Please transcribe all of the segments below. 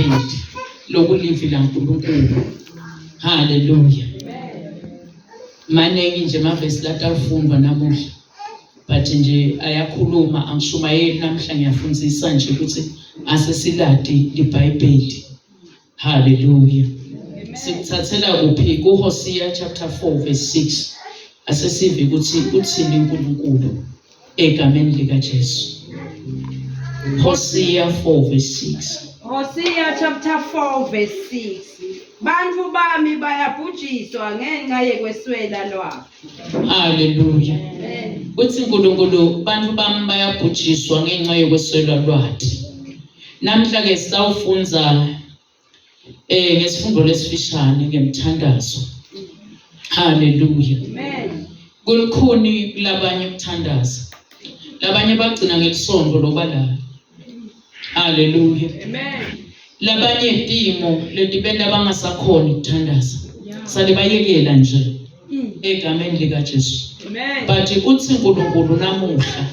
iBhayibheli lokulivila uNkulunkulu. Hallelujah. Maningi nje amavesi latafundwa namuhla. But nje ayakhuluma angishumayeli namhla ngiyafundzisa nje ukuthi asesilade iBhayibheli. Hallelujah. Sikuthathela kuphi kuHosea chapter 4 verse 6. Asesive ukuthi uthini uNkulunkulu egameni lika Jesu. Hosea 4 verse 6. Hosea chapter 4 verse 6. Bantu bami bayabhujiswa ngenxa yekweswela lwabo. Hallelujah. Uthi uNkulunkulu bantu bami bayabhujiswa ngenxa yekweswela lwathi. Namhla ke sawufunza ngesifundo lesifishane ngemthandazo. Hallelujah. Amen. Kulukhuni labanye ukuthandaza. Labanye bagcina ngelisondo lobalala. Hallelujah. Amen. Labanye timo letibenda abangasakhona ukuthandaza. Sale bayekela nje egameni lika Jesu. Amen. But uthi uNkulunkulu namuhla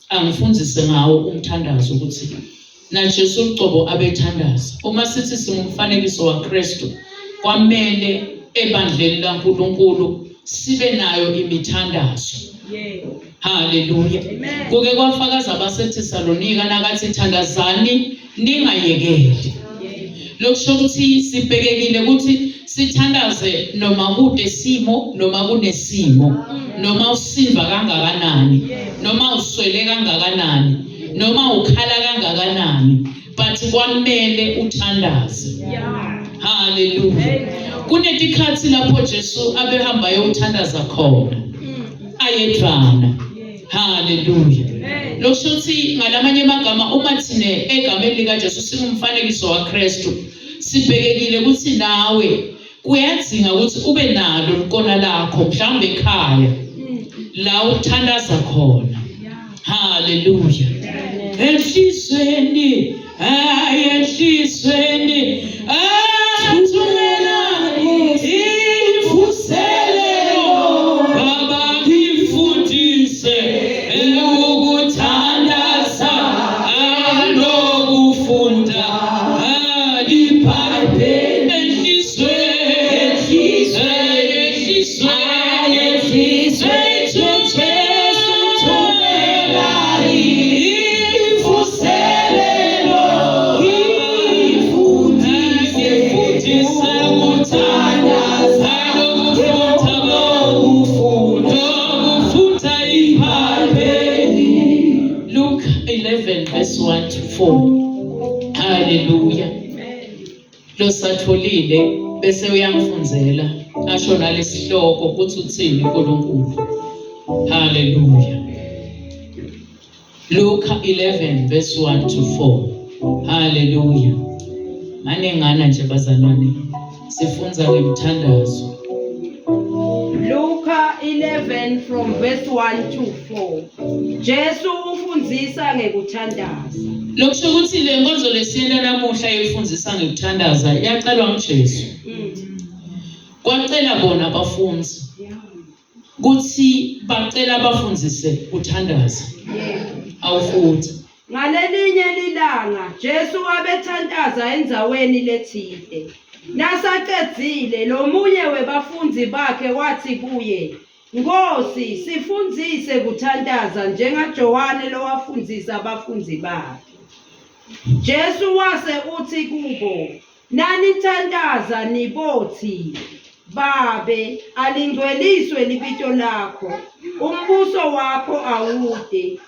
angifundzise ngawo umthandazo ukuthi na Jesu uqobo abethandaza. Uma sithi singumfanekiso waKristu, kwamele ebandleni laNkulunkulu sibe nayo imithandazo. Hallelujah. Kuke kwafakaza abaseThesalonika nakathi thandazani ningayekeli. Lokusho ukuthi sibhekekile ukuthi sithandaze noma kude simo noma kunesimo, noma usimba kangakanani, noma uswele kangakanani, noma ukhala kangakanani, but kwamele uthandaze. Hallelujah. Kunetikhathi lapho Jesu abehamba yothandaza khona. Ayedlana. Hallelujah. Lokusho ukuthi ngalamanye amagama uma thine egameni lika Jesu singumfanekiso waKristu, sibhekekile ukuthi nawe kuyadzinga ukuthi ube nalo ikona lakho mhlawumbe ekhaya la uthandaza khona. Hallelujah. Ehlisweni, ehlisweni, athumela ivuselelo baba ngifundise ukuthandaza alokufunda iBhayibheli. Luke 11 verse 1 to 4. Hallelujah. Losatholile bese uyangifunzela asho nalesihloko ukuthi uthini uNkulunkulu. Hallelujah. Luke 11 verse 1 to 4. Hallelujah. Manengana nje bazalwane sifunza ngemthandazo. Luke 11 from verse 1 to 4. Jesu ufundisa ngekuthandaza. Lokusho ukuthi le nkonzo lesiyenda namuhla efundzisa ngekuthandaza yaqalwa nguJesu. Kwacela bona abafundi kuthi bacela abafundzise uthandaza. Awufuthi. Ngalelinye ilanga Jesu abethandaza endaweni lethile. Nasaqedzile lo munye webafundi bakhe wathi kuye, Nkosi sifundzise kuthandaza njengaJohane lowafundzisa abafundi bakhe. Jesu wase uthi kubo, nanithandaza nibothi, Babe, alingcweliswe libito lakho, umbuso wakho awude.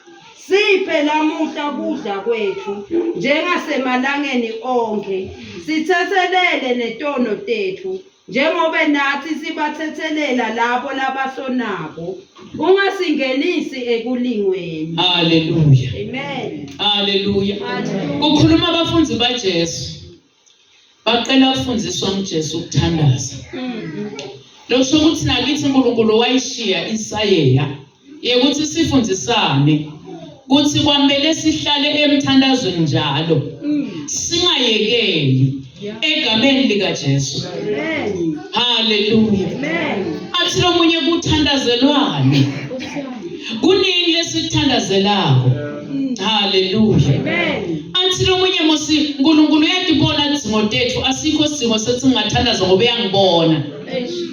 Siphe lamuhla kudla kwethu, njengasemalangeni onke, sithethelele netono tethu, njengoba nathi sibathethelela labo labasonabo, ungasingenisi ekulingweni. Hallelujah. Amen. Hallelujah. Kukhuluma abafundi baJesu. Baqela ukufundiswa nguJesu ukuthandaza. Lokusho ukuthi nakithi uNkulunkulu wayishiya isayeya yekuthi sifundisane kuthi kwamele sihlale emthandazweni njalo. Singayekeli egameni lika Jesu. Amen. Hallelujah. Amen. Athi lomunye kuthandazelwane. Kuningi lesithandazelako. Hallelujah. Amen. Athi lo munye mosi uNkulunkulu uyadibona izimo tethu asikho isimo sethi ngingathandaza ngoba uyangibona.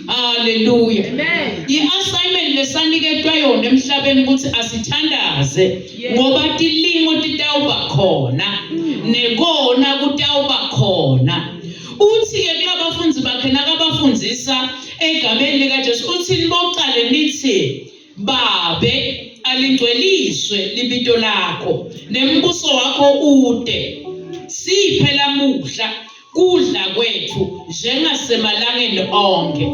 Hallelujah. Amen. I-assignment lesaniketwa yona emhlabeni ukuthi asithandaze ngoba tilingo titawuba khona nekona kutawuba khona. Uthi-ke kulabafundzi bakhe nakabafundzisa egameni likaJesu uthi niboqale nithi babe alingcweliswe libito lakho nembuso wakho ude siphe lamuhla kudla kwethu njengasemalangeni onke.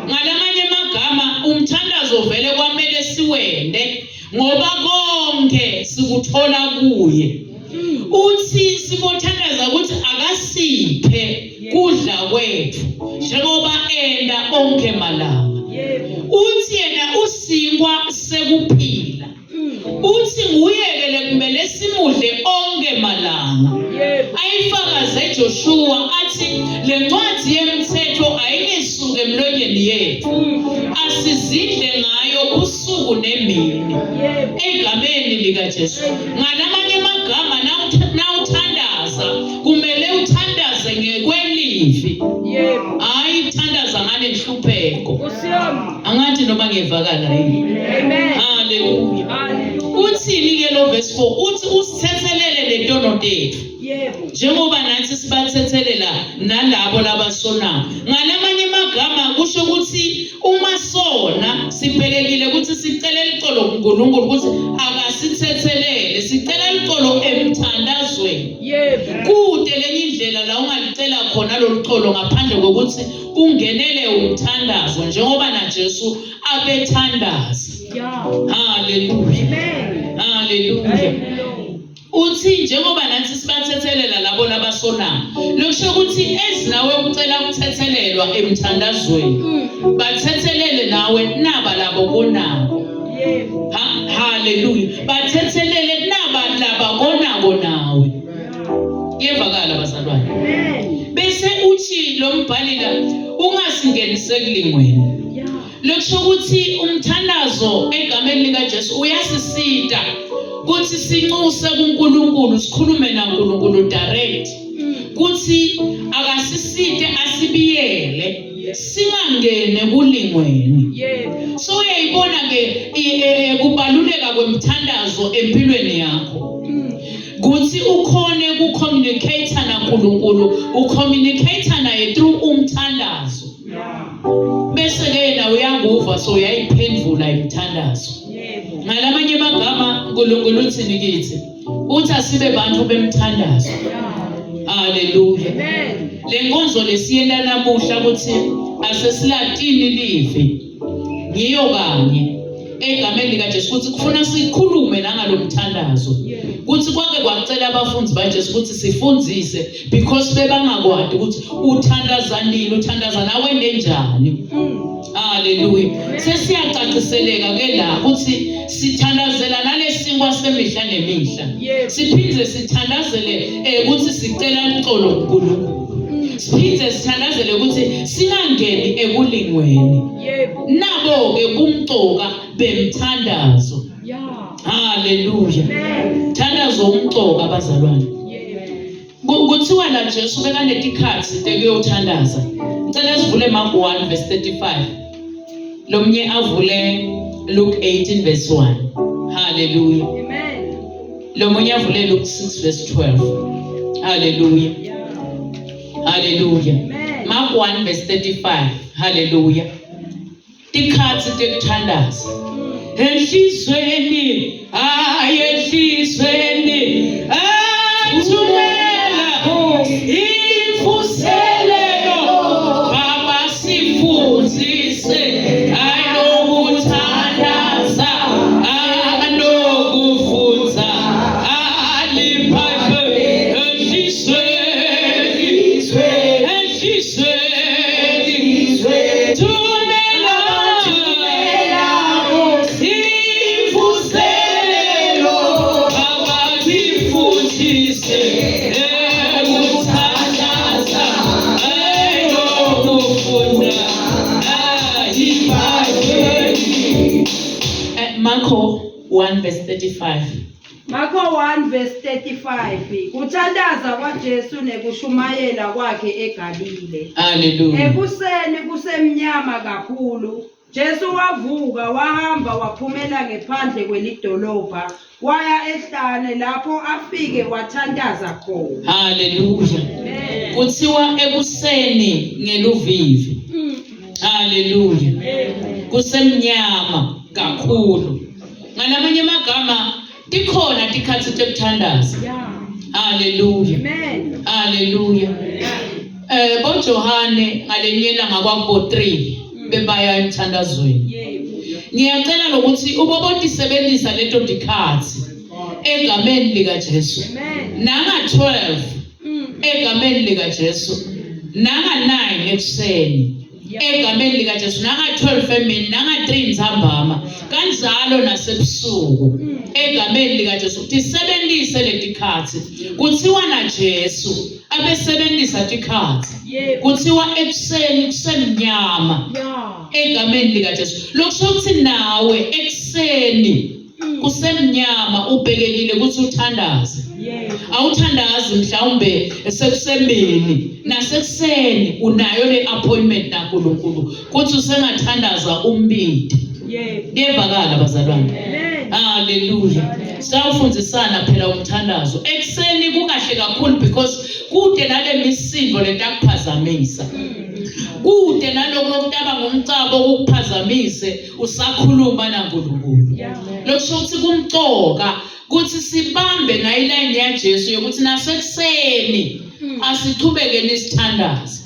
Ngalamanye amagama umthandazo vele kwamele siwende ngoba konke sikuthola kuye. Uthi sibothandaza ukuthi akasiphe kudla kwethu njengoba enda onke malanga. Uthi yena usinkwa sekuphila. Uthi nguyekele kumele simudle onke malanga. Ayifakaze Joshua athi le ncwadi yemithetho ayingesuke emlonyeni yethu asizidle ngayo usuku nemini egameni likaJesu. Ngalamanye amagama nawuthandaza kumele uthandaze ngekwelivi. Hayi uthandaza ngale nhlupheko. Angathi noma ngevakala yini. Amen. Hallelujah. Uthini ke lo verse 4 uthi usithethelele letono tethu njengoba nathi sibathethelela nalabo labasonayo. Ngalamanye amagama kusho ukuthi uma sona sibhekekile ukuthi sicela licolo kuNkulunkulu ukuthi akasithethelele sicela licolo emthandazweni. Kude lenye indlela la ungalicela khona lo licolo ngaphandle kokuthi ungenele umthandazo njengoba naJesu abethandaza. Hallelujah. Amen. Hallelujah. Uthi njengoba nathi sibathethelela labo labasonayo lokusho ukuthi ezinawe ucela ukuthethelelwa emthandazweni bathethelele nawe naba labo konako. Hallelujah. Bathethelele naba labo konako nawe. Yevakala bazalwane. Bese uthi lo mbhali la ungasingenise kulingweni. Lokusho ukuthi umthandazo egameni likaJesu uyasisita kuthi sincuse kuNkulunkulu sikhulume naNkulunkulu direct kuthi akasisite asibiyele singangene kulingweni. So uyayibona ke kubaluleka kwemthandazo empilweni yakho kuthi ukhone kucommunicate naNkulunkulu ucommunicate naye through umthandazo. Bese ke yena uyanguva so uyayiphendula imthandazo. Ngalamanye amagama uNkulunkulu uthini kithi uthi asibe bantu bemthandazo. Hallelujah. Le nkonzo lesiyenda namuhla ukuthi asesilatini live ngiyo kanye egameni likaJesu ukuthi kufuna sikhulume nangalo mthandazo kuthi kwake kwacela abafundi baJesu ukuthi sifundzise because bebangakwadi ukuthi uthandaza nini uthandaza nawe nenjani. Hallelujah. Sesiyacaciseleka ke la ukuthi sithandazela nalesinkwa semihla nemihla. Siphindze sithandazele ukuthi sicela uxolo kuNkulunkulu. Siphindze sithandazele ukuthi singangeni ekulingweni. Nabo ke kumcoka bemthandazo. Hallelujah. Thandazo umcoka abazalwane. Kuthiwa la Jesu bekanetikhathi tekuyothandaza. Ngicela sivule Mark 1 verse 35. Lomnye avule Luke 18 verse 1. Hallelujah. Amen. Lomunye avule Luke 6 verse 12. Hallelujah. Hallelujah. Amen. Mark 1 verse 35. Hallelujah. Tikhathi tekuthandaza. Ehlizweni ayehlizweni athumela imfuselelo baba sifundzise ayokuthandaza anokufunza aliphathwe ehlizweni thumela Mark 1 verse 35. Marko 1 verse 35 kuthandaza kwaJesu nekushumayela kwakhe eGalile. Hallelujah. Ekuseni kusemnyama kakhulu Jesu wavuka wahamba waphumela ngephandle kwelidolobha waya ehlane lapho afike wathandaza khona. Hallelujah. Kuthiwa ekuseni ngeluvivi. Hallelujah. Kusemnyama kakhulu. Ngalamanye amagama tikhona tikhathi tekuthandaza. Hallelujah. Amen. Hallelujah. BoJohane ngalenyela ngakwabo 3 bebaya emthandazweni. Ngiyacela lokuthi ubobodisebenzisa leto dikhathi egameni lika Jesu. Nanga 12 egameni lika Jesu. Nanga 9 ekuseni egameni lika Jesu. Nanga 12 emini, nanga 3 nzambama. Kanjalo nasebusuku egameni lika Jesu. Tisebenzise letikhathi. Kuthiwa na Jesu abesebenzisa tikhathi. Kuthiwa ekuseni kusemnyama egameni lika Jesu. Lokusho ukuthi nawe ekuseni kusemnyama ubhekekile ukuthi uthandaze. Awuthandazi mhlawumbe sekusemini nasekuseni unayo le appointment naNkulunkulu kuthi usengathandaza umbindi. Kuyevakala bazalwane. Hallelujah. Sawufundisana phela umthandazo. Ekuseni kukahle kakhulu because kude nale misindo lentakuphazamisa. Kude naloko lokutaba ngomcabo ukuphazamise usakhuluma naNkulunkulu. Lokusho ukuthi kumcoka kuthi sibambe ngayiline ya Jesu yokuthi nasekuseni asiqhubeke nesithandazo.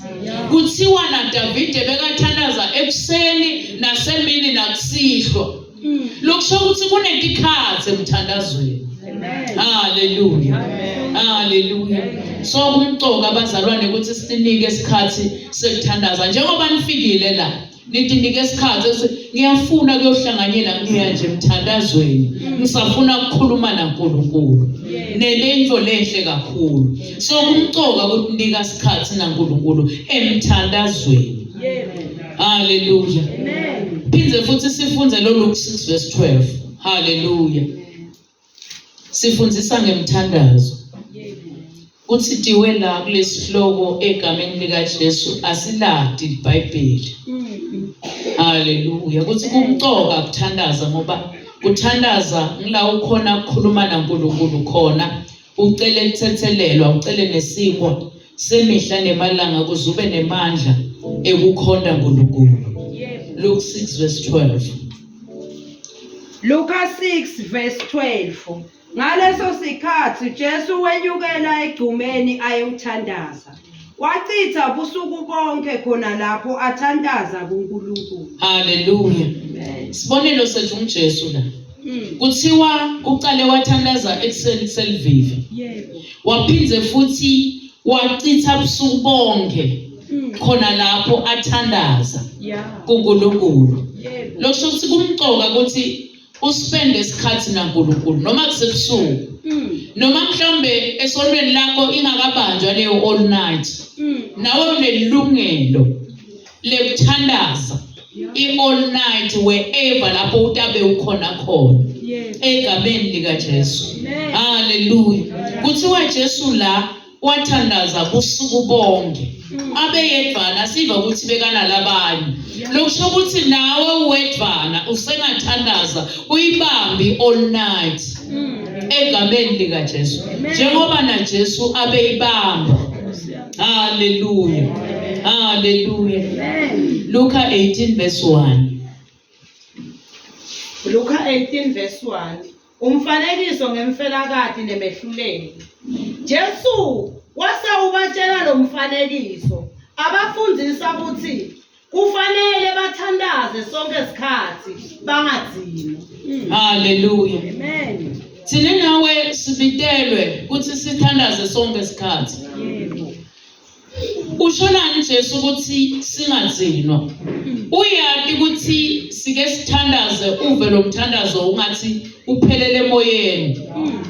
Kuthiwa na David bekathandaza ekuseni nasemini nakusihlwa. Lokusho ukuthi kunetikhathi emthandazweni. Hallelujah. Hallelujah. So kumcoka abazalwane ukuthi sinike isikhathi sekuthandaza njengoba nifikile la. Nidinike isikhathi ngiyafuna kuyohlanganyela ngiya nje emthandazweni. Ngisafuna ukukhuluma naNkulunkulu. Nelento lehle kakhulu. So kumcoka ukuthi nika isikhathi naNkulunkulu emthandazweni. Hallelujah. Amen. Phindze futhi sifunze lo Luke 6 verse 12. Hallelujah. Sifundzisa ngemthandazo. Uthi tiwe la kulesihloko egameni lika Jesu asiladi iBhayibheli. Hallelujah. Kuthi kumcoka ukuthandaza ngoba kuthandaza ngila ukhona ukukhuluma naNkulunkulu khona ucele ukuthethelelwa ucele nesikwa semihla nemalanga kuzube nemandla ekukhonda uNkulunkulu. Luke 6 verse 12. Luka 6 verse 12. Ngaleso sikhathi Jesu wenyukela egcumeni ayewuthandaza. Wachitha ubusuku bonke khona lapho athandaza kuNkulunkulu. Hallelujah. Sibonelo sethu uJesu la. Kuthiwa uqale wathandaza ekuseni kuselvivi. Waphindze futhi wachitha ubusuku bonke khona lapho athandaza kuNkulunkulu. Lokusho ukuthi kumcoka ukuthi uspende isikhathi naNkulunkulu noma kusebusuku noma mhlawumbe esonweni lakho ingakabanjwa leyo all night nawe unelungelo lekuthandaza all night wherever lapho utabe ukhona khona egameni lika Jesu. Hallelujah. Kuthiwa Jesu la wathandaza busuku bonke abeyedvana siva ukuthi bekana labanye. Lokusho ukuthi nawe uwedvana usengathandaza uyibambi all night egameni lika Jesu njengoba na Jesu abeyibamba. Hallelujah. Hallelujah. Luka 18 verse 1. Luka 18 verse 1. Umfanekiso ngemfelakati nemehluleli. Jesu wasawubatshela lo mfanekiso abafundisa ukuthi kufanele bathandaze sonke isikhathi bangadzini. Hallelujah. Amen. Thina nawe sibitelwe ukuthi sithandaze sonke isikhathi. Ushonani Jesu ukuthi singadzinwa. Uyati ukuthi sike sithandaze uve lo mthandazo ungathi uphelele emoyeni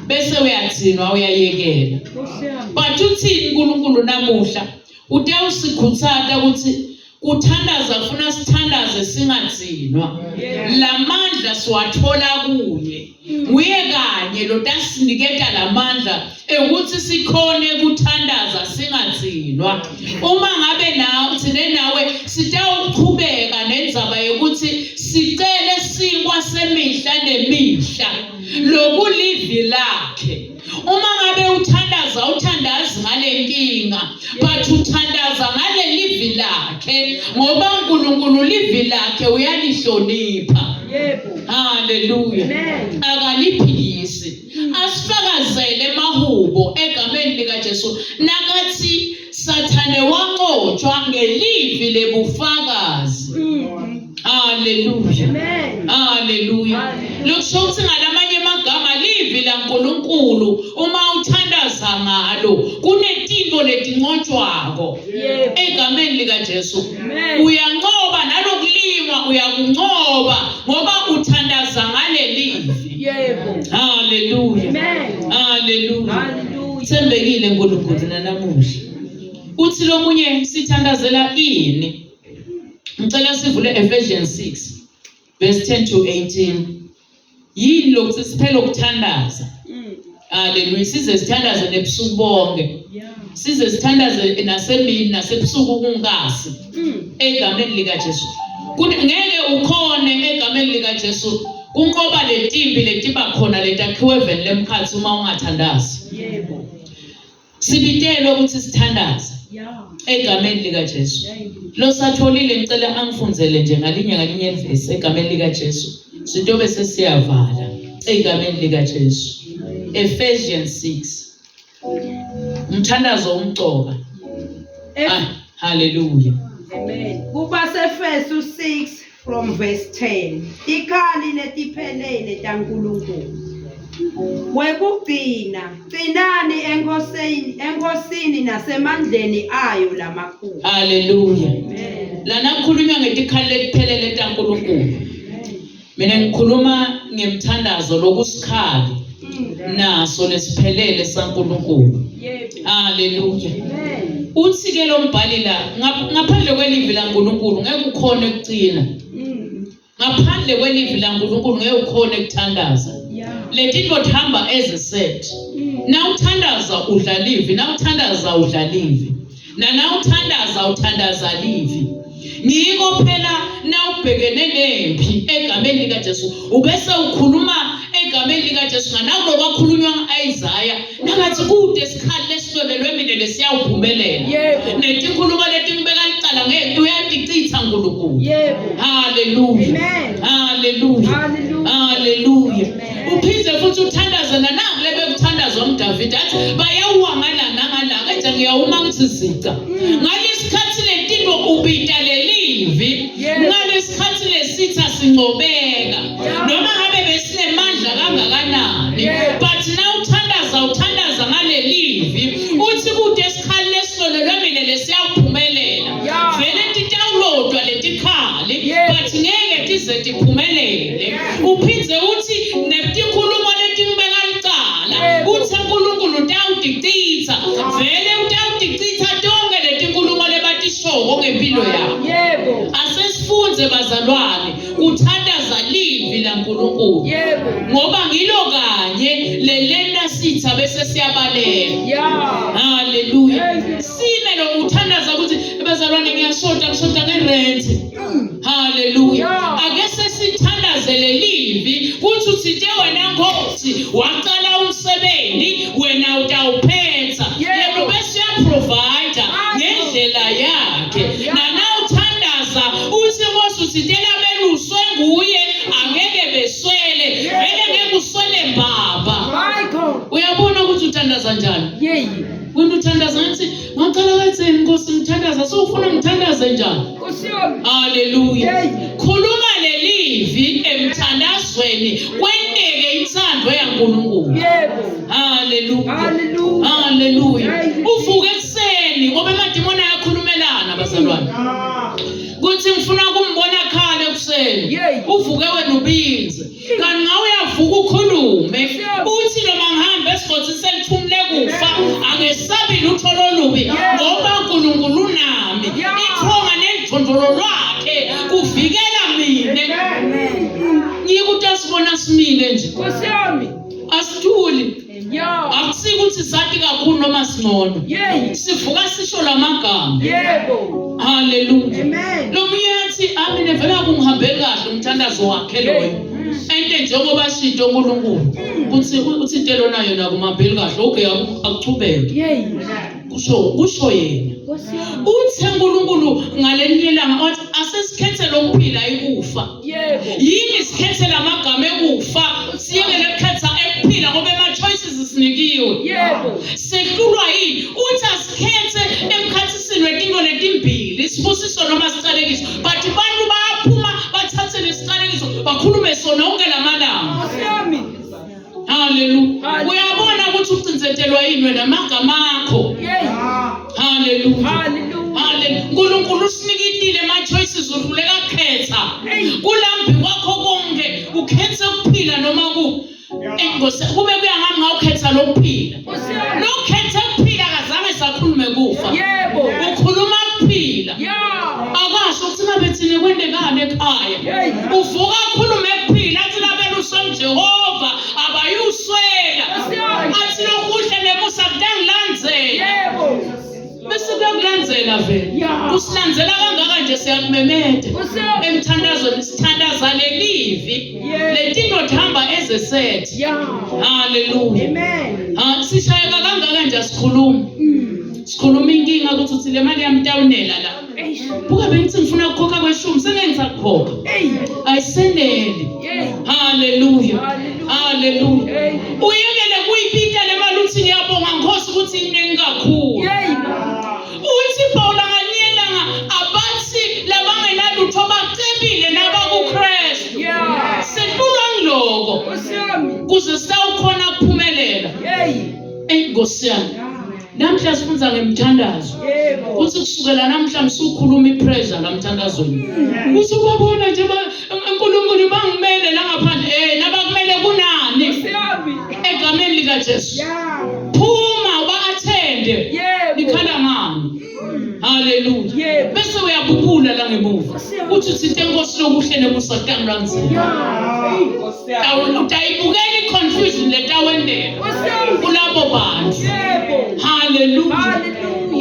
bese uyadzinwa uyayekela. But uthini uNkulunkulu namuhla utawusikhuthaza ukuthi kuthandaza kufuna sithandaze singadzinwa. Lamandla siwathola kuye. Uye kanye lo tasiniketa lamandla ukuthi sikhone kuthandaza singadzinwa. Uma ngabe nawe thine nawe sitawuqhubeka nendzaba yokuthi sicele sinkwa semihla nemihla lokulivi lakhe. Uma ngabe uthandaza ngale nkinga, but uthandaza ngale livi lakhe ngoba uNkulunkulu livi lakhe uyalihlonipha. Haleluya. Akaliphikisi. Asifakazele mahubo egameni lika Jesu nakathi Sathane waqotshwa ngelivi lebufakazi. Haleluya. Haleluya. Lokusho ukuthi ngalamanye amagama livi laNkulunkulu uma uthandaza ngalo kunezinto letinqotshwako egameni lika Jesu. Uyanqoba nalokulingwa uyakunqoba ngoba uthandaza ngale livi. Haleluya. Haleluya. Thembekile uNkulunkulu nanamuhla. Uthi lo munye sithandazela ini? Ngicela sivule Ephesians 6 verse 10 to 18. Yini lokho siphela ukuthandaza? Haleluya. Size sithandaze nebusuku bonke. Size sithandaze nasemini nasebusuku kungasi. Egameni lika Jesu. Ngeke ukhone egameni lika Jesu kunqoba letimbi letiba khona letakhiwe eveni lemkhathi uma ungathandazi. Sibitelwe ukuthi sithandaze. Egameni lika Jesu. Lo satholile ngicela angifundzele nje ngalinye ivesi egameni lika Jesu. Sitobe sesiyavala egameni lika Jesu. Ephesians 6. Umthandazo umcoka. Hallelujah. Amen. Kuba seFesu 6 from verse 10. Ikhali letiphelele taNkulunkulu. Wekugcina qinani enkosini nasemandleni ayo lamakhulu. Hallelujah. Lana kukhulunywa ngetikhali letiphelele taNkulunkulu. Mina ngikhuluma ngemthandazo lokusikhali naso lesiphelele saNkulunkulu. Hallelujah. Uthi ke lo mbhali la ngaphandle kwelivi laNkulunkulu ngeke ukhone ukucina. Ngaphandle kwelivi laNkulunkulu ngeke ukhone ukuthandaza. Letinto thamba as a set. Nawuthandaza udla livi, nawuthandaza udla livi. Nawuthandaza uthandaza livi. Ngiko phela nawubhekene nempi egameni lika Jesu ubese ukhuluma egameni lika Jesu nganawo kwakhulunywa Isaiah nakathi kude isikhali lesibelelwe mina lesiyawuphumelela. Netikhuluma letingibeka licala ngeke uyadicitha uNkulunkulu. Hallelujah. Hallelujah. Hallelujah. Uphinde futhi uthandaza nanangu lebekuthandazwa uDavid athi bayawuwa ngalana ngalaka ethi ngiyawuma ngithi zica. Ngalesikhathi letinto ubita lelivi ngalesikhathi lesitha sincobeka noma ngabe besinemandla kangakanani but now uthandaza ngalelivi uthi kude esikhali lesolelwe mina lesiyaphumelela vele titawulodwa letikhali but ngeke tize tiphumelele. Uphinde uthi netikhulumo letingibeka licala uthi uNkulunkulu utawudicitha vele utawudicitha tonke letikhulumo lebatishoko ngempilo yakho. Asesifunze bazalwane kuthandaza livi laNkulunkulu ngoba ngilo kanye lelena sitha bese siyabalela. Hallelujah. Sime lo uthandaza ukuthi bazalwane ngiyashota ngerent. Hallelujah. Ake sesithandazele livi kuthi uthinte wena Nkosi waqala umsebenzi wena utawuphetha. Yena bese uyaprovide ngendlela yakhe. Nawuthandaza uthi Nkosi uthintela beluswe nguye angeke beswele. Vele ngeke uswele baba. Uyabona ukuthi uthandaza njani? Wena uthandaza ngathi ngaqala kathini Nkosi ngithandaza so ufuna ngithandaze njani? Hallelujah. Khuluma lelivi emthandazweni kwendeke intsandvo yaNkulunkulu. Hallelujah. Hallelujah. Uvuke ekseni ngoba emadimoni ayakhulumelana bazalwane. Kuthi ngifuna ukumbona khale ekuseni. Uvuke wena ubinze. Kanti ngawe uyavuka ukhulume. Uthi noma ngihamba esigodzi selithumule kufa angesabi lutho lolubi ngoba uNkulunkulu nami. Ithonga nelithondolo ungivikela mina. Amen. Ngikuthi asibona simile nje. Nkosi yami. Asithuli. Ya. Akusiki ukuthi sathi kakhulu noma singcono. Yey. Sivuka sisho lamagama. Yebo. Hallelujah. Amen. Lo muyethi amine vele akungihambeli kahle umthandazo wakhe loyo. Ente njengoba shinto uNkulunkulu. Uthi into lona yona kumabheli kahle okay akuchubeke. Yey. Kusho yena. Nkosi yami. Uthe uNkulunkulu ngalenye ilanga wathi asesikhethe lokuphila ikufa. Yebo. Yini sikhethe lamagama ekufa siyekele ukukhetha ekuphila ngoba ama-choices sinikiwe. Yebo. Sehlulwa yini uthi asikhethe emkhathisini wetinto letimbili isibusiso noma siqalekiso but abantu bayaphuma bathathe lesiqalekiso bakhulume sona onke lamalanga. Nkosi yami. Hallelujah. Uyabona ukuthi ucinzetelwa yini wena amagama akho. Yey. Hallelujah. Hallelujah. Hallelujah. uNkulunkulu usinikitile ama-choices udluleka khetha kulambi kwakho konke ukhethe ukuphila noma kube kuyangami ngawukhetha lokuphila. Lokhetha ukuphila kazange sakhulume kufa. Yebo. Ukhuluma ukuphila. Ya. Akasho ukuthi ngabe thina kwendekani ekhaya. Uvuka akhulume ukuphila athi labela uSomjehova abayuswela. Athi lokuhle nemusa kudangilandzela. Yebo. Bese kuyakulandzela vele. Usilandzela kangaka nje siyakumemeda. Emthandazweni sithandaza lelivi. Letinto thihamba ezesethi. Hallelujah. Amen. Sishayeka kangaka nje asikhuluma. Sikhuluma inkinga ukuthi uthi le mali yamtawunela la. Buka bengithi ngifuna ukukhokha kweshumi sengeke ngisakhokha. Ayiseneli. Hallelujah. Hallelujah. Uyekele kuyipita le mali uthi ngiyabonga Nkosi ukuthi iningi kakhulu. Uthi Paula nganyelanga abathi labangenalutho bacebile nabakuKristu. Sehlulwa ngiloko. Kuze sawukhona ukuphumelela. Nkosi yami. Namhla sifunza ngemthandazo. Uthi kusukela namhla msukhuluma ipressure lamthandazweni. Uthi ubabona nje uNkulunkulu bangimele la ngaphandle nabakumele kunani? Egameni lika Jesu. Phuma uba-attende. Nikhala ngani? Hallelujah. Bese uyabubula la ngemuva. Uthi thinte Nkosi lokuhle nemusa kudangilandzela. Utayibukela i-confusion letawendela kulabo bantu. Hallelujah.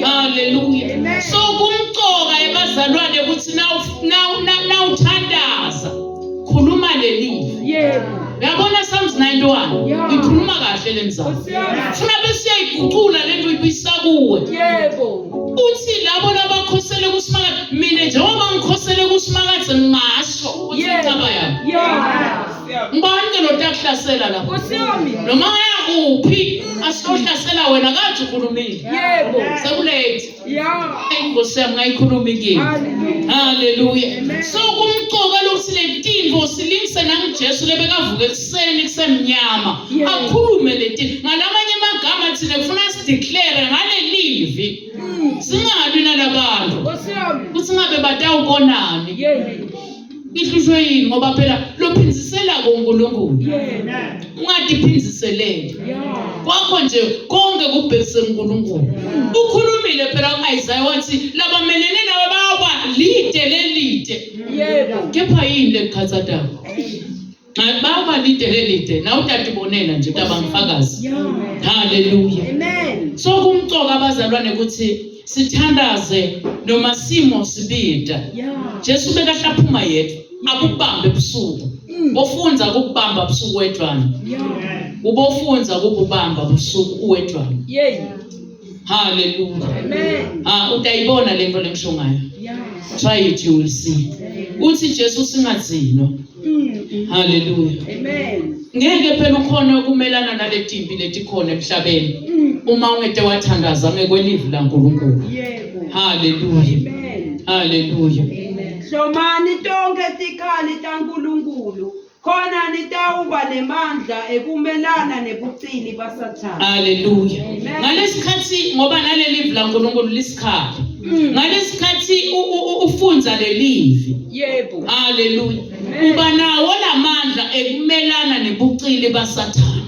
Hallelujah. So kumcoka ebazalwane ukuthi nawuthandaza khuluma lelivi. Uyabona Psalms 91 ikhuluma kahle lemzamo. Funa bese uyayigucula lento ibisakuwe. Uthi labo labakhosele kuSimakade mina njengoba ngikhosele kuSimakade ngingasho ukuthi incaba yami. Ngibani ke lo takuhlasela lapho? Noma yakuphi asihlasela wena kathi ukhulumile. Sekulate. Nkosi yami ngayikhuluma inkinga. Hallelujah. So kumcoka lokuthi letinto silingise nangiJesu lebekavuka ekuseni kusemnyama akhulume letinto ngalamanye amagama thina kufuna sideclare ngale livi singabi nalabantu kuthi ngabe batawubonani ihlushwe yini ngoba phela lophinzisela kuNkulunkulu ungadiphinziseleli kwakho nje konke kubhekise kuNkulunkulu. Ukhulumile phela ku-Isaiah wathi labamelene nawe bawa lide lelide. Kepha yini lekukhathatayo? Baba lide lelide na utatibonela nje tabangifakazi. Hallelujah. Amen. So kumcoka abazalwane ukuthi sithandaze noma simo sibida. Jesu bekahlaphuma yethu akubambe ebusuku. Bofunza ukubamba ebusuku wedwana. Ubofunza ukubamba ebusuku wedwana. Hallelujah. Amen. Utayibona lento lengisho ngayo. Try it, you will see. Uthi Jesu singazinwa. Hallelujah. Amen. Ngeke phela ukhona ukumelana naletimpi letikhona emhlabeni uma ungede wathandaza ngekwelivi laNkulunkulu. Hallelujah. Amen. Hallelujah. Hlomani tonke tikhali taNkulunkulu khona nitawuba nemandla ekumelana nebucili baSathane. Hallelujah. Ngalesikhathi ngoba nalelivi laNkulunkulu lisikhali. Ngalesikhathi ufunza lelivi. Hallelujah. Uba nawo lamandla ekumelana nebucili baSathane.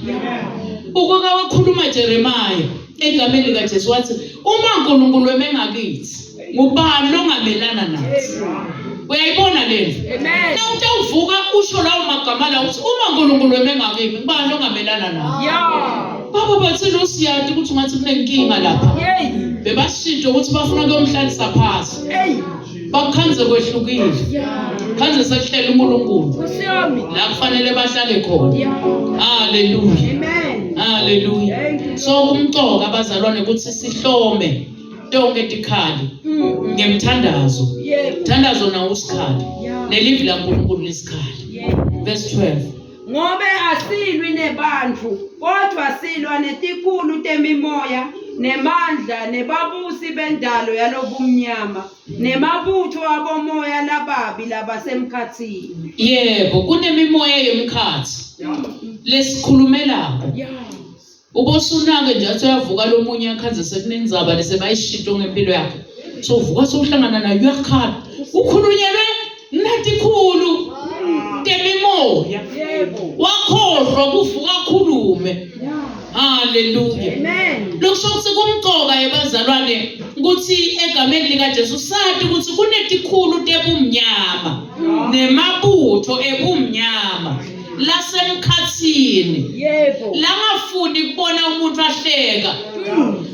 Ukuka wakhuluma Jeremiah egameni likaJesu wathi uma uNkulunkulu emengakithi ngubani longamelana nathi? Uyayibona lento? Amen. Na utawuvuka usho lawo magama lawo uthi uma uNkulunkulu emengakibi ngibani ongamelana nawe? Yeah. Baba bathi lo siyade ukuthi ungathi kunenkinga lapha. Hey. Bebashintshe ukuthi bafuna ukuyomhlalisa phansi. Hey. Bakhanze kwehlukile. Yeah. Khanze sekuhlela uNkulunkulu. Kusiyami. La kufanele bahlale khona. Yeah. Hallelujah. Amen. Hallelujah. Thank you. So kumqoka abazalwane ukuthi sihlome tonke tikhali ngemthandazo. Yeah. Mthandazo nawo usikhali. Yeah. Nelivi laNkulunkulu lesikhali. Yeah. Verse 12. Ngobe asilwi nebantu kodwa silwa netikhulu temimoya nemandla nebabusi bendalo yalobumnyama nemabutho abomoya lababi labasemkhathini. Yebo, kunemimoya yemkhathi lesikhulumelako. Yeah. Ubosunake nje athi uyavuka lomunye akhanze sekunenzaba lese bayishinto ngempilo yakhe. So uvuka sohlangana nayo uyakhala. Ukhulunyelwe netikhulu temimoya. Yebo. Wakhohlwa kuvuka khulume. Yeah. Hallelujah. Amen. Lokusho ukuthi kumqoka yebazalwane ukuthi egameni lika Jesu sathi ukuthi kunetikhulu tebumnyama nemabutho ebumnyama lasemkhathini Yebo. langafuni kubona umuntu ahleka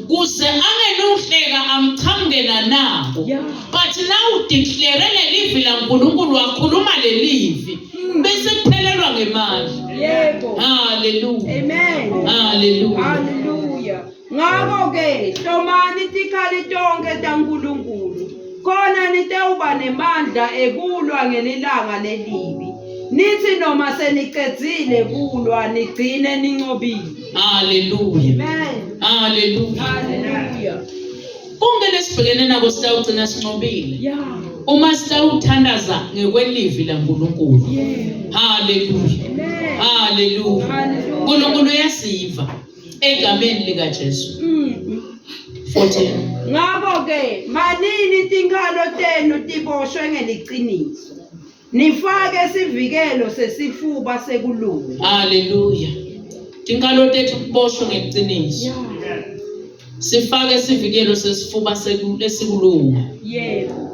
kuze angenuhleka amchamngena nabo. Yeah. But now udeclare lelivi laNkulunkulu wakhuluma lelivi bese kuphelelwa ngemandla. Yebo. Hallelujah. Amen. Hallelujah. Hallelujah. Ngakho ke hlomani tikhali tonke taNkulunkulu khona nitewuba nemandla ekulwa ngelilanga lelibi. Nithi noma senicedzile kulwa nigcine ninqobile. Hallelujah. Amen. Hallelujah. Hallelujah. Konke lesibhekene nako sitawugcina sinqobile. Yeah. Uma sitawuthandaza ngekwelivi laNkulunkulu. Yeah. Hallelujah. Amen. Hallelujah. Hallelujah. uNkulunkulu uyasiva egameni lika Jesu. 14. Ngakho ke manini tinkhalo tenu tiboshwe ngeliqiniso. Nifake sivikelo sesifuba sekulunga. Hallelujah. Tinkalo tethu kuboshwe ngeqiniso. Sifake sivikelo sesifuba lesikulunga. Yebo.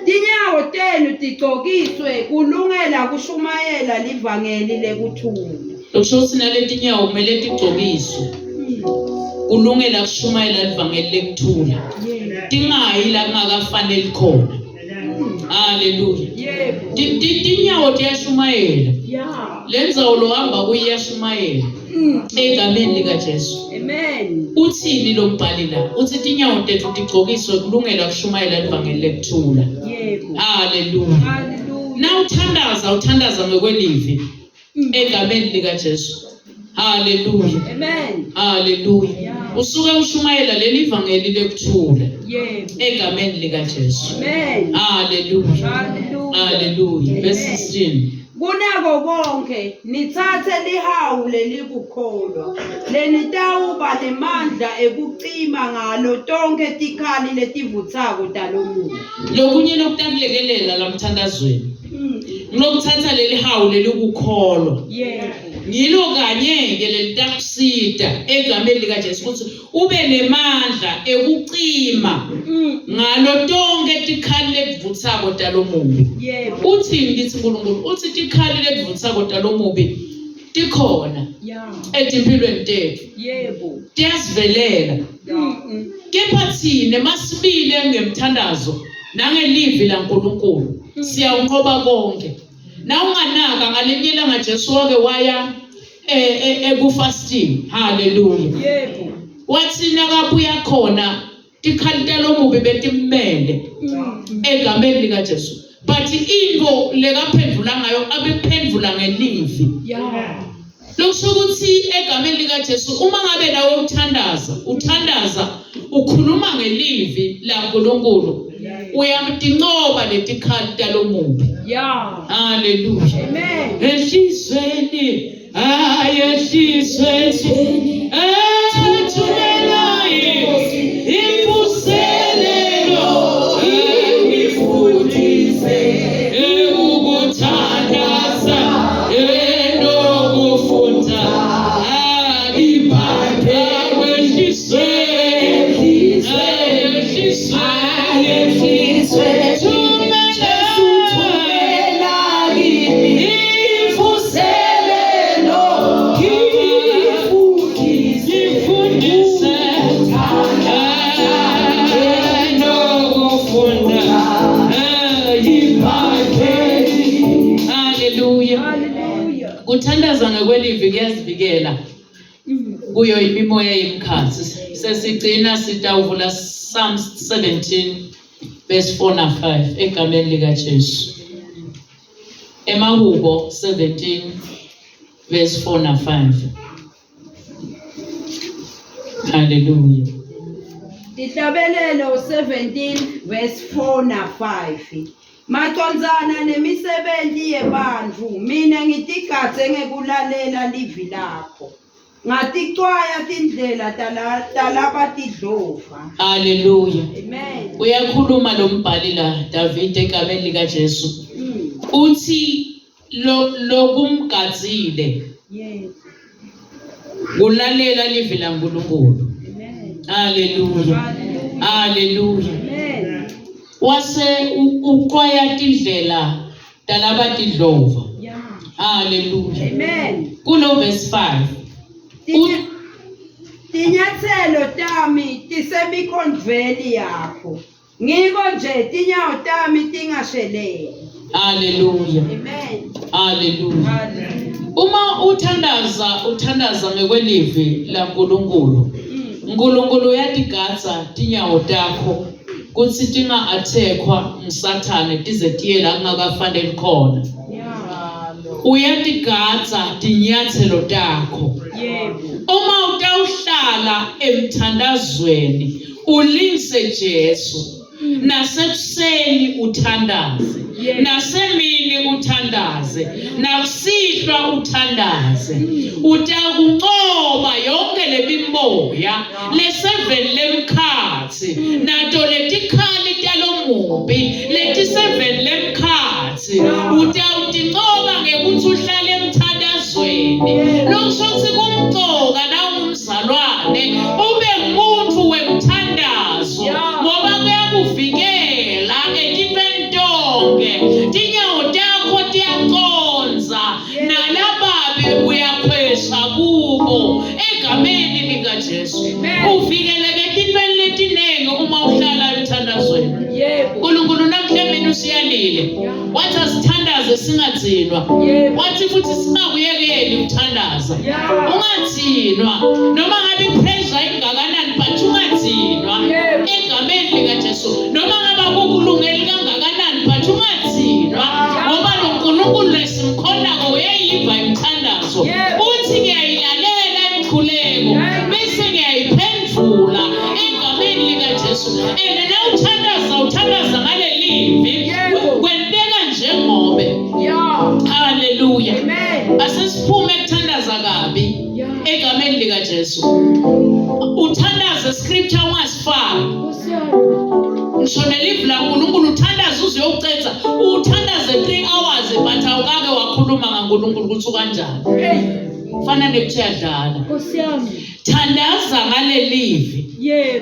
Tinyawo tenu tigcokiswe kulungela kushumayela livangeli lekuthula. Lokusho ukuthi naletinyawo kumele tigcokiswe kulungela kushumayela livangeli lekuthula. Tingayi la kungakafanele khona. Hallelujah. Yebo. Tinyawo tiyashumayela. Yeah. Lenzawo lohamba kuyashumayela egameni lika Jesu. Amen. Uthini lo mbhali la? Uthi tinyawo tethu tigcokiswe kulungela kushumayela livangeli lekuthula. Yebo. Hallelujah. Hallelujah. Na uthandaza ngekwelivi egameni lika Jesu. Hallelujah. Amen. Hallelujah. Yeah. Usuke ushumayela leli vangeli lekuthula Yebo. egameni lika Jesu. Amen. Hallelujah. Hallelujah. Hallelujah. Verse 16. Kunako konke nithathe lihawu lelikukholwa lenitawuba nemandla ekucima ngalo tonke tikhali letivutsako talomuntu. Lokunye lokutakulekelela lamthandazweni. Ngilokuthatha leli hawu lelikukholwa. Yebo. Ngilo kanye-ke lelitakusida egameni lika Jesu ukuthi ube nemandla ekucima ngalo tonke tikhali letivutsako talomubi. Yebo. Uthini kithi uNkulunkulu? Uthi tikhali letivutsako talomubi tikhona Yeah. etimpilweni tethu. Yebo. Tiyasivelela. Kepha thina masibile ngemthandazo nangelivi laNkulunkulu siyawunqoba konke. Na unganaka ngalenye ilanga Jesu wake waya ekufasting. Hallelujah. Yebo. Wathina kabuya khona tikhali talomubi betimmele egameni lika Jesu. But into lekaphendula ngayo abephendula ngelivi. Yeah. Lokusho ukuthi egameni lika Jesu uma ngabe nawe uthandaza ukhuluma ngelivi laNkulunkulu uyamtinqoba letikhali talomubi. Yeah. Hallelujah. Amen. Ehlisweni ayehlisweni ethumelayo impuselelo engifundise ukuthandaza enokufunda ibhande ehlisweni Kuthandaza ngokwelivi kuyazivikela kuyo imimoya yemkhathi. Sesigcina sitawuvula Psalms 17 verse 4 na 5 egameni likaJesu. Emahubo 17 verse 4 na 5. Hallelujah. Dihlabelelo 17 verse 4 na 5. Macondzana nemisebenzi yebantfu mina ngitigadze ngekulalela livi lakho. Ngaticwaya tindlela talabatidlova. Hallelujah. Amen. Uyakhuluma lo mbhali la David egameni likaJesu. Uthi lokumgadzile. Yes. Kulalela livi laNkulunkulu. Amen. Hallelujah. Hallelujah. Amen. Wase uqwaya tindlela talabadidlova. Yeah. Hallelujah. Amen. Kulo verse 5. Tinyathelo tami tisemikhondvweni yakho. Ngiko nje tinyawo tami tingasheleli. Hallelujah. Amen. Hallelujah. Uma uthandaza ngekwelivi laNkulunkulu. uNkulunkulu uyatigadza tinyawo takho kutsi tinga-attackwa ngusathane tize tiye la kungakafanele khona. Uyatigadza tinyathelo takho. Uma utawuhlala emthandazweni ulingise Jesu. Nasekuseni uthandaze, nasemini uthandaze, nakusihlwa uthandaze. Utakuncoba yonke lemimoya le7 lemkhathi nato letikhali talomubi leti7 lemkhathi. Utawutincoba ngekuthi uhlale emthandazweni. Lokusho ukuthi kumcoka nawumzalwane ube ngumuntu wemthandazo ngoba kuyakuvikela etintweni tonke. Tinyawo takho tiyaconza nalababi uyakhwesha kubo egameni likaJesu. Uvikeleke etintweni letinengi uma uhlala emthandazweni. uNkulunkulu namhla mina usiyalile wathi asithandaze singathinwa. Wathi futhi singakuyekeli ukuthandaza. Ungathinwa noma ngabe ipressure ingakanani but ungathinwa egameni likaJesu. Noma ngabe kukulungeli kangakanani but ungathinwa ngoba lo uNkulunkulu lesimkhonako uyayiva imthandazo. Uthi ngiyayilalela imikhuleko bese ngiyayiphendula egameni likaJesu. Uthandaza ngale livi kwenteka njengobe. Hallelujah. Asesiphume ekuthandaza kabi egameni likaJesu. Uthandaze scripture ungasifaki. Ngisho nelivi laNkulunkulu uthandaze uze uyocetha. Uthandaze 3 hours but awukake wakhuluma ngaNkulunkulu ukuthi kanjani. Fana nekutshadlala. Thandaza ngale livi.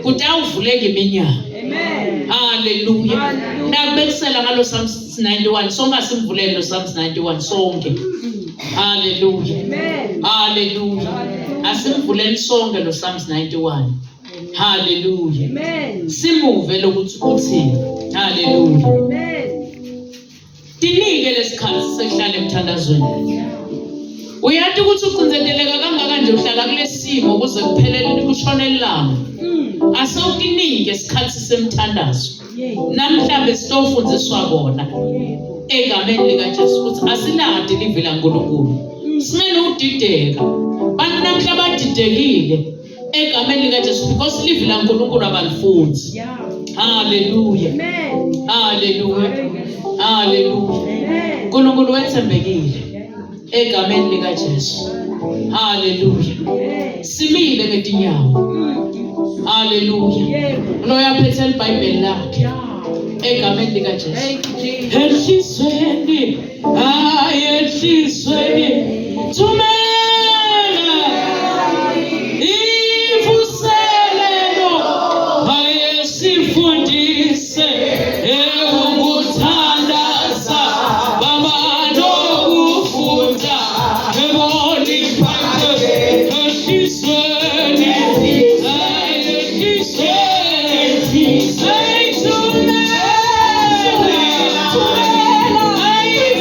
Kutawuvuleka iminyaka. Amen. Hallelujah. Nakubekisela ngalo Psalms 91 sonke asimvulele lo Psalms 91 sonke. Hallelujah. Amen. Hallelujah. Asimvuleni sonke lo Psalms 91. Hallelujah. Amen. Simuve lokuthi uthini. Hallelujah. Amen. Tinike lesikhathi sekuhlala emthandazweni. Uyathi ukuthi ucinzeleka kangaka nje uhlala kulesimo ukuze kuphelele kushone ilanga. Asawutinike isikhathi semthandazo. Namhlanje sitofundiswa bona egameni likaJesu ukuthi asilade livi laNkulunkulu. Singene udideka. Bantu namhla badidekile egameni likaJesu because livi laNkulunkulu abalifunzi. Hallelujah. Amen. Hallelujah. Hallelujah. uNkulunkulu wethembekile egameni likaJesu. Hallelujah. Simile ngetinyawo. Hallelujah. Loya phethe iBhayibheli lakhe egameni likaJesu. Ehlisweni thumela ivuselelo sifundise ukuthandaza baba nokufunda ebona iBhayibheli ehlisweni. Thumela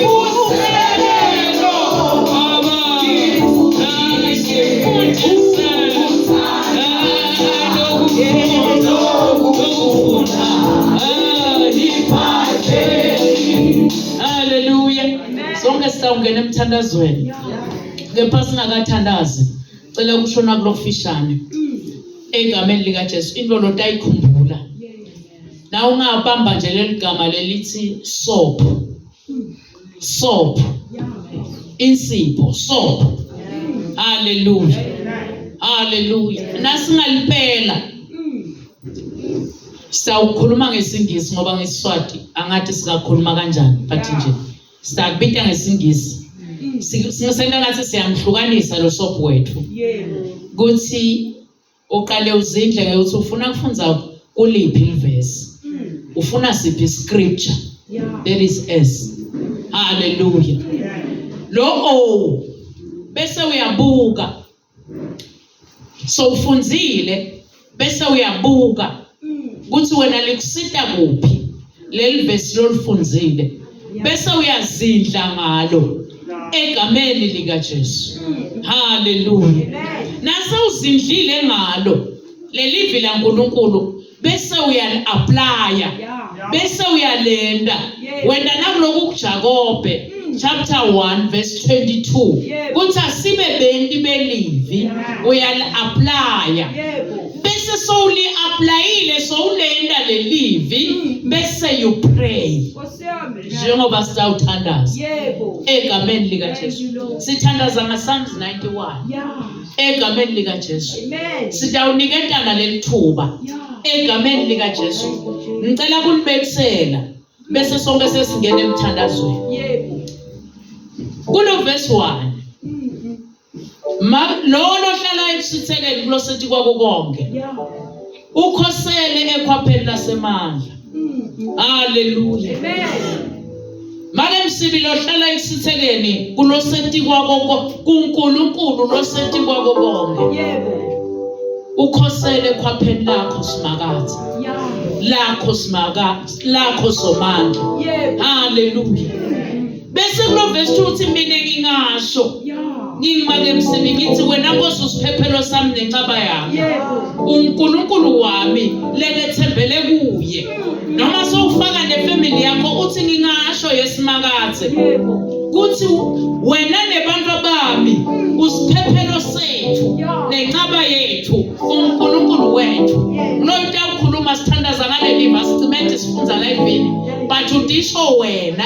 ivuselelo ke sitawungena emthandazweni. Kepha singakathandazi. Cela ukushona kulokufishane. Egameni lika Jesu indloloda ayikhumbula. Na ungabamba nje leligama lelithi soap. Soap. Insipho, soap. Hallelujah. Hallelujah. Nasingalipela. Sawukhuluma ngesingisi ngoba ngeSiswati angathi sikakhuluma kanjani but nje sitakubita ngesingisi. Singasenda ngathi siyamhlukanisa lo soap wethu. Kuthi uqale uzindle ukuthi ufuna kufunza kuliphi iverse. Ufuna siphi scripture. There is S. Hallelujah. Lo o bese uyabuka. So ufunzile bese uyabuka ukuthi wena likusita kuphi leli verse lolifunzile bese uyazindla ngalo egameni lika Jesu. Hallelujah. Nase uzindlile ngalo lelivi laNkulunkulu bese uyali-applya bese uyalenda wena nakuloku kuJakobe chapter 1 verse 22 kuthi asibe benti belivi uyali-applya bese sowuli-applyile sowulenda lelivi bese you pray njengoba sitawuthandaza egameni lika Jesu. Sithandaza ngaPsalms 91 egameni lika Jesu. Sitawuniketana lelithuba egameni lika Jesu. Ngicela kunibekisela bese sonke sesingena emthandazweni. Kulo verse 1 lo hlala ekusithekeni kulo sethi kwako konke ukhosele ekhwapheni lasemandla. Hallelujah. Manje msibi lo hlala ekusithekeni kulo sethi kwako kuNkulunkulu lo sethi kwako konke. Ukhosele ekhwapheni lakho simakatha. Lakho somandla. Hallelujah. Bese kulo verse 2 uthi mina ngingasho ngingimake msibi ngithi wena Nkosi usiphephelo sami nencaba yami. uNkulunkulu wami lekethembele kuye. Noma sowufaka nefamily yakho uthi ngingasho yesimakathe kuthi wena nebantu bami usiphephelo sethu nencaba yethu uNkulunkulu wethu. Lo into ukhuluma sithandaza ngaleli verse cement sifunza la evini but udisho wena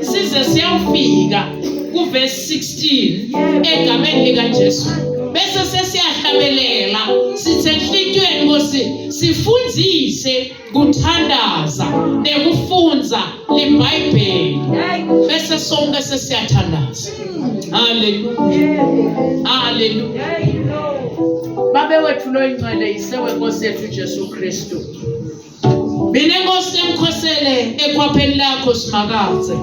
size siyafika ku verse 16 egameni lika Jesu. Bese sesiyahlabelela sithi enhlitweni Nkosi sifundzise kuthandaza nekufunza leBhayibheli bese sonke sesiyathandaza. Hallelujah. Hallelujah. Babe wethu lo ingcwele isewe Nkosi yethu Jesu Kristu. Mina Nkosi emkhosele ekhwapheni lakho simakathe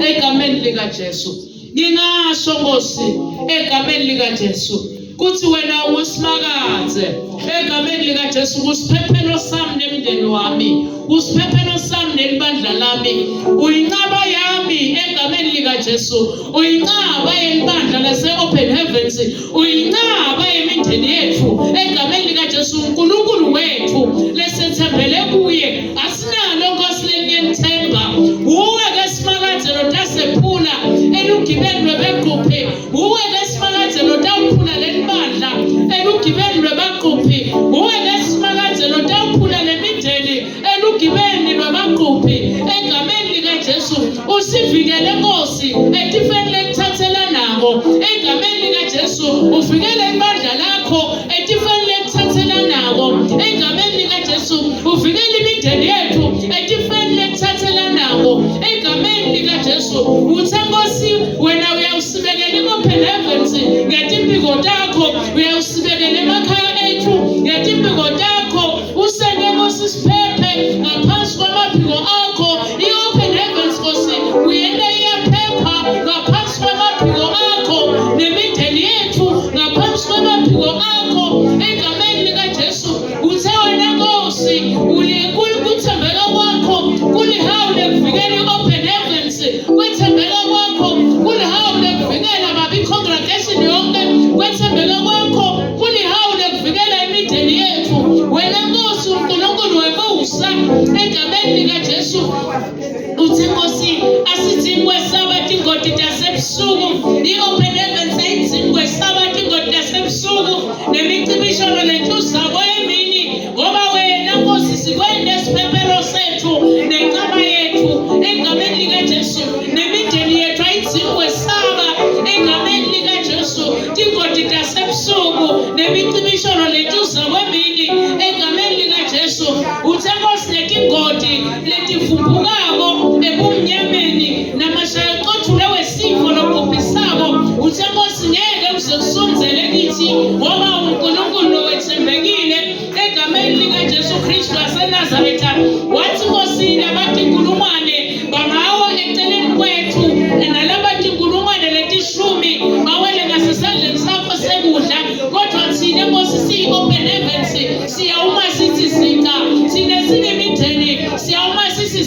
egameni lika Jesu. Ngingasho Nkosi egameni lika Jesu kuthi wena usimakathe egameni lika Jesu kusiphephelo sami nemndeni wami usiphephelo sami nelibandla lami uyincaba yami egameni lika Jesu uyincaba yelibandla lase Open Heavens uyincaba yemindeni yethu egameni lika Jesu uNkulunkulu wethu lesethembele kuye asinalo Nkosi leniyemthemba uwe ke simakathe lotasephula elugibeni lwebegquphe uwe ke simakathe lotawuphula lelibandla elugibeni lwebagquphi uwe ke simakathe lotawuphula lemindeni elugibeni lwebagquphi egameni lika Jesu usivikele Nkosi etifeni lekuthathela nabo egameni lika Jesu uvikele ibandla lakho etifeni lekuthathela nabo egameni lika Jesu uvikele imindeni yethu etifeni lekuthathela nabo egameni lika Jesu. Uthi Nkosi wena uyawusibekela i-Open Heavens ngetimpiko takho uyawusibekela emakhaya ethu ngetimpiko takho usende Nkosi siphephe ngaphansi kwamaphiko akho i-Open Heavens Nkosi uyende iyaphepha ngaphansi kwamaphiko akho nemindeni yethu ngaphansi kwamaphiko akho egameni lika Jesu. Uthe wena Nkosi kuthembeka kwakho kulihawule kuvikela i-Open Heavens kwethembeka kwakho kulihawule kuvikela babi congregation yonke kwethembeka kwakho kulihawule kuvikela imindeni yethu wena Nkosi uNkulunkulu wemusa egameni lika Jesu. Uthi Nkosi asithi kwesaba tingoti tasebusuku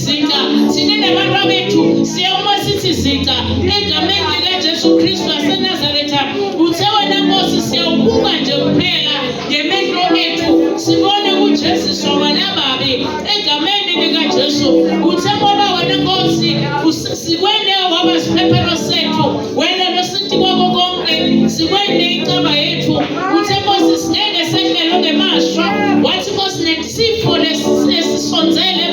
zika thina nabantu bethu siyoma sithi zika egameni likaJesu Kristu waseNazaretha. Uthe wena Nkosi siyawubuka nje kuphela ngemehlo ethu sibone uJesu sobala babi egameni likaJesu. Uthe ngoba wena Nkosi sikwende waba siphephelo sethu wena losithi kwako konke sikwende incaba yethu. Uthe Nkosi singeke sehlelwe ngemashwa wathi Nkosi nesifo lesisonzele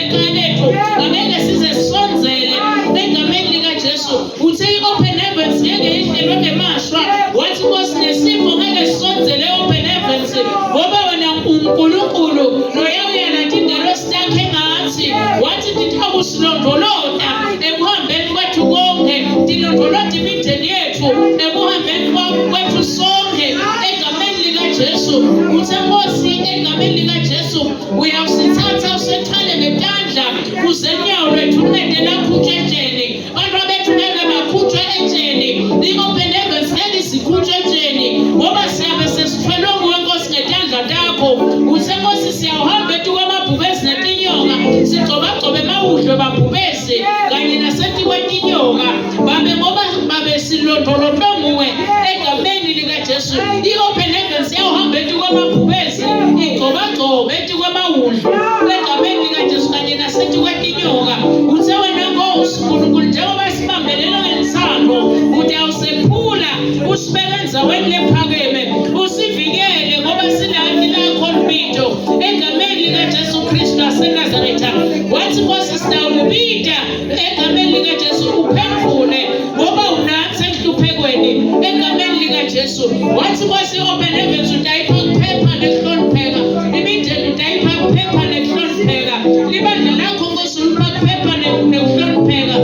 ekhaya lethu angeke size sisonzele egameni likaJesu. Uthe i-open heavens ngeke ihlelwe ngemashwa wathi Nkosi nesifo ngeke sisonzele open heavens ngoba wena uNkulunkulu noyawuya nathi indalo sitakhe ngathi wathi ndithakusilondoloda ekuhambeni kwethu konke ndilondoloda imindeni yethu ekuhambeni kwethu sonke egameni likaJesu. Uthe Nkosi egameni likaJesu uyawusithatha usethwale ngetandla kuze unyawo lwethu lunede lakhutshwe etsheni. Abantu bethu ngeke bakhutshwe etsheni, i-open heavens ngeke sikhutshwe etsheni ngoba siyabe sesithwelwe nguwe Nkosi ngetandla takho. Uthe Nkosi siyawuhamba etu kwamabhubesi netinyoka sigcobagcobe emawudlo babhubesi kanye nasethi kwetinyoka babe ngoba babe silondolodwe nguwe egameni likaJesu. I-open heavens yawuhamba etu kwamabhubesi igcobagcobe etu kwamawudlo egameni likaJesu kanye nasethi kwetinyoka. Uthe wena Nkosi uNkulunkulu njengoba sibambelela ngesando uthi awusephula usibeke enzaweni lephakeme usivikele ngoba silani lakho lubito egameni likaJesu Kristu waseNazaretha. Wathi Nkosi sitawubita egameni likaJesu uphendule ngoba unathi enhluphekweni egameni likaJesu. Wathi Nkosi open heavens utayipha kuphepha nekuhlonipheka imindeni utayipha kuphepha nekuhlonipheka libandla lakho Nkosi ulipha kuphepha nekuhlonipheka.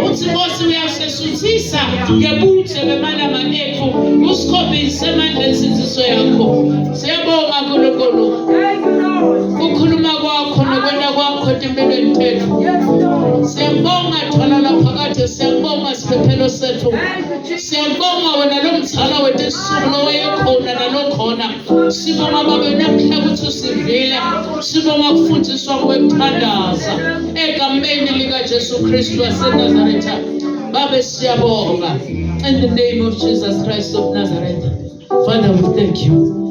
Uthi Nkosi uyasesuthisa ngebuhle bemalanga ethu usikhombise amandla ensinziso yakho. Siyabonga Nkulunkulu ukhuluma kwakho nokwenda kwakho empilweni tethu. Siyabonga thwala phakade, siyabonga siphephelo sethu, siyabonga wena lo mzala wethu esisuku wayekhona nalokhona. Sibonga babe namhla ukuthi usivile, sibonga kufundiswa kwekuthandaza egameni likaJesu Kristu waseNazaretha. Babe siyabonga in the name of Jesus Christ of Nazareth. Father, we thank you.